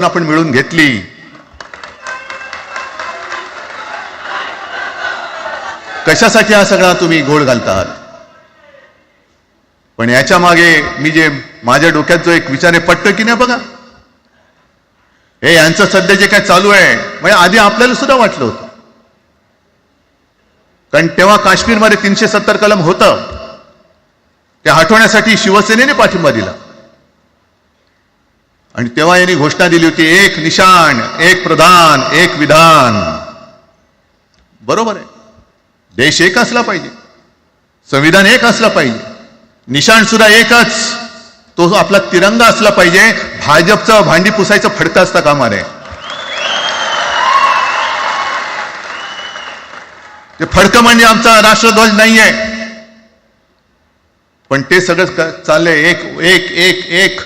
आपण मिळून घेतली. कशासाठी हा सगळा तुम्ही घोळ घालतात? पण याच्या मागे मी जे माझ्या डोक्यात जो एक विचार आहे पटतं की नाही बघा. हे यांचं सध्या जे काय चालू आहे म्हणजे आधी आपल्याला सुद्धा वाटलं होतं, कारण तेव्हा काश्मीरमध्ये 370 कलम होतं, ते हटवण्यासाठी शिवसेनेने पाठिंबा दिला आणि तेव्हा यांनी घोषणा दिली होती, एक निशाण, एक प्रधान, एक विधान. बरोबर आहे, देश एक असला पाहिजे, संविधान एक असलं पाहिजे, निशाण सुद्धा एकच, तो आपला तिरंगा असला पाहिजे. भाजपचं भांडी पुसायचं फडकं असतं कामा नये. ते फडकं म्हणजे आमचा राष्ट्रध्वज नाहीये, पण ते सगळं चाललंय एक एक एक एक.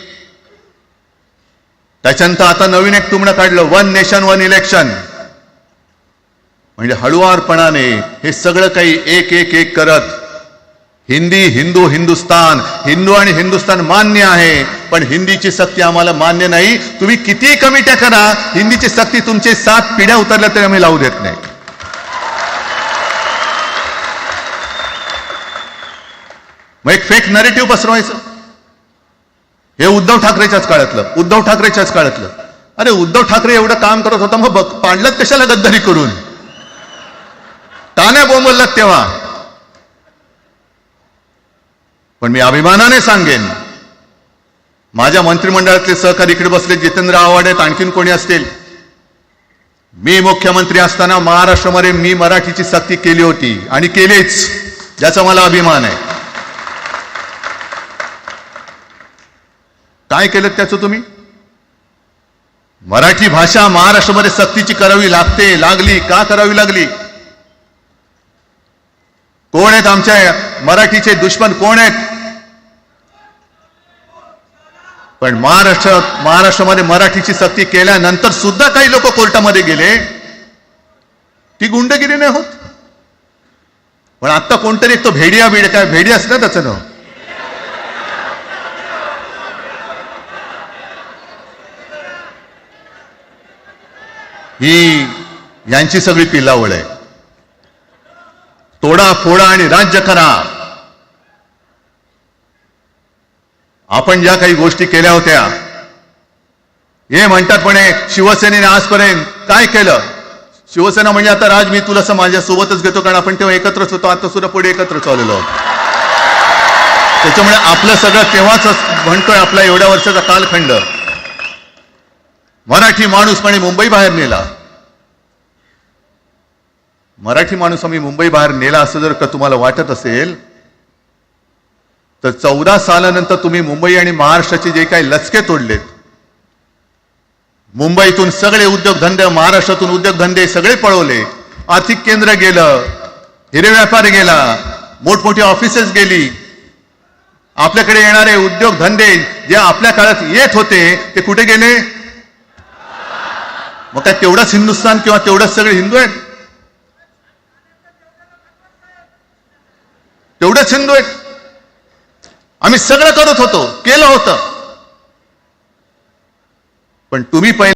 त्याच्यानंतर आता नवीन एक तुमणं काढलं, वन नेशन वन इलेक्शन. म्हणजे हळुवारपणाने हे सगळं काही एक एक एक करत, हिंदी हिंदू हिंदुस्तान, हिंदू आणि हिंदुस्तान मान्य आहे, पण हिंदीची सक्ती आम्हाला मान्य नाही. तुम्ही किती कमिट्या करा, हिंदीची सक्ती तुमचे 7 पिढ्या उतरल्या तरी आम्ही लावू देत नाही. मग एक फेक नरेटिव्ह पसरवायचं. हे उद्धव ठाकरेच्याच काळातलं, उद्धव ठाकरेच्याच काळातलं. अरे उद्धव ठाकरे एवढं काम करत होता, मग पाडलं कशाला गद्दारी करून? टाण्या बोंबललात तेव्हा. पण मी अभिमानाने सांगेन, माझ्या मंत्रिमंडळातले सहकारी इकडे बसले, जितेंद्र आव्हाड आहेत, आणखीन कोणी असतील. मी मुख्यमंत्री असताना महाराष्ट्रामध्ये मी मराठीची सक्ती केली होती आणि केलीच, ज्याचा मला अभिमान आहे. काय केलं त्याचं तुम्ही? मराठी भाषा महाराष्ट्रामध्ये सक्तीची करावी लागली. का करावी लागली? कोण आहेत आमच्या मराठीचे दुश्मन, कोण आहेत? पण महाराष्ट्रामध्ये मराठीची सक्ती केल्यानंतर सुद्धा काही लोक कोर्टामध्ये गेले. ती गुंडगिरी नाही होत. पण आता कोणतरी एक तो भेडी असतं त्याचं नाव, ही यांची सगळी पिलावळ आहे. तोडा फोडा आणि राज्य करा. आपण ज्या काही गोष्टी केल्या होत्या, हे म्हणतात पण शिवसेनेने आजपर्यंत काय केलं? शिवसेना म्हणजे आता राज, मी तुला माझ्या सोबतच घेतो, कारण आपण तेव्हा एकत्रच होतो, आता सुद्धा पुढे एकत्र चाललेलो आहोत. त्याच्यामुळे आपलं सगळं तेव्हाच म्हणतोय, आपला एवढ्या वर्षाचा कालखंड. मराठी माणूस म्हणे मुंबई बाहेर नेला. मराठी माणूस आम्ही मुंबई बाहेर नेला असं जर का तुम्हाला वाटत असेल, तर 14 सालानंतर तुम्ही मुंबई आणि महाराष्ट्राचे जे काही लचके तोडलेत, मुंबईतून सगळे उद्योगधंदे, महाराष्ट्रातून उद्योगधंदे सगळे पळवले, आर्थिक केंद्र गेलं, हिरे व्यापार गेला, मोठमोठी ऑफिसेस गेली. आपल्याकडे येणारे उद्योगधंदे जे आपल्या काळात येत होते ते कुठे गेले? मग काय तेवढंच हिंदुस्थान किंवा तेवढंच सगळे हिंदू आहेत? तेवढेच हिंदू आहेत? आम्ही सगळं करत होतो, केलं होतं, पण तुम्ही पहिले